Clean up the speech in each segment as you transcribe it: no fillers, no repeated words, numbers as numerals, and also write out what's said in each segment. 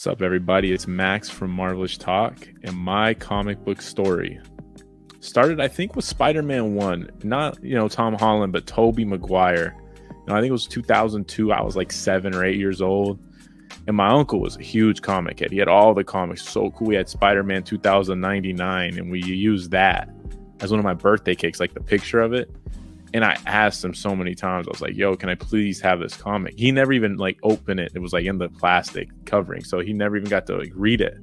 What's up, everybody? It's Max from Marvelous Talk, and my comic book story started, I think, with Spider-Man 1. Not, Tom Holland, but Tobey Maguire. I think it was 2002. I was like 7 or 8 years old, and my uncle was a huge comic head. He had all the comics. So cool. We had Spider-Man 2099, and we used that as one of my birthday cakes, like the picture of it. And I asked him so many times, I was like, yo, can I please have this comic? He never even opened it. It was in the plastic covering. So he never even got to read it.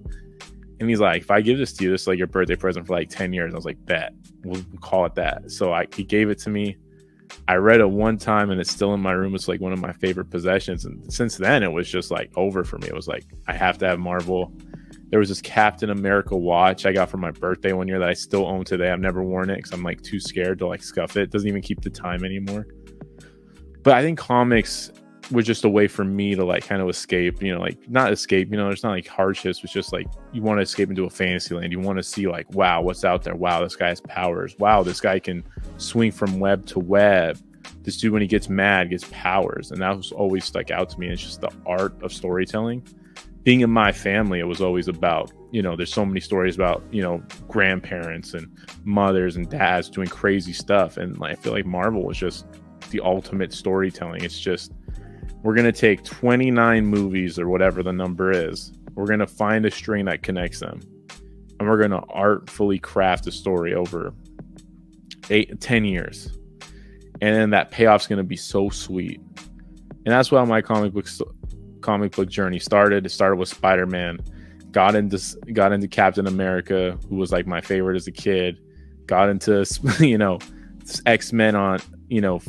And he's like, if I give this to you, this is your birthday present for 10 years. I was like, bet, we'll call it that. So he gave it to me. I read it one time and it's still in my room. It's one of my favorite possessions. And since then it was just over for me. It was I have to have Marvel. There was this Captain America watch I got for my birthday one year that I still own today. I've never worn it because I'm too scared to scuff it. It doesn't even keep the time anymore. But I think comics were just a way for me to kind of escape, not escape, there's not hardships. It's just you want to escape into a fantasy land. You want to see wow, what's out there? Wow, this guy has powers. Wow, this guy can swing from web to web. This dude, when he gets mad, gets powers. And that was always stuck out to me. It's just the art of storytelling. Being in my family, it was always about, there's so many stories about, grandparents and mothers and dads doing crazy stuff. And I feel like Marvel was just the ultimate storytelling. It's just, we're going to take 29 movies or whatever the number is. We're going to find a string that connects them. And we're going to artfully craft a story over 10 years. And then that payoff's going to be so sweet. And that's why my comic book journey started. It started with Spider-Man, got into Captain America, who was my favorite as a kid, got into X-Men on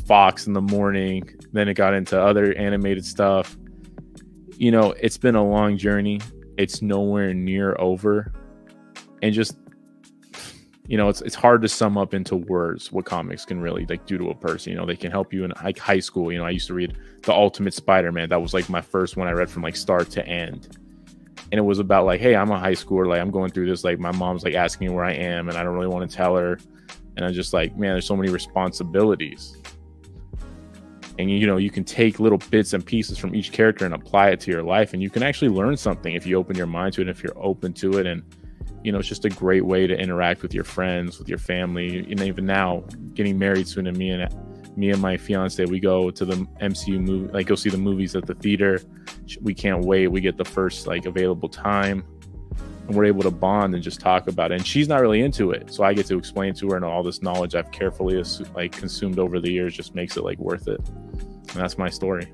Fox in the morning, then it got into other animated stuff. It's been a long journey. It's nowhere near over, and just it's hard to sum up into words what comics can really do to a person. They can help you in high school. I used to read The Ultimate Spider-Man. That was my first one I read from start to end. And it was about hey, I'm a high schooler. I'm going through this. My mom's asking me where I am and I don't really want to tell her. And I'm just man, there's so many responsibilities. And you can take little bits and pieces from each character and apply it to your life. And you can actually learn something if you open your mind to it, if you're open to it. And it's just a great way to interact with your friends, with your family. And even now, getting married soon, and me and my fiance, we go to the MCU movie, go see the movies at the theater. We can't wait. We get the first available time, and we're able to bond and just talk about it. And she's not really into it, so I get to explain to her, and all this knowledge I've carefully consumed over the years just makes it worth it. And that's my story.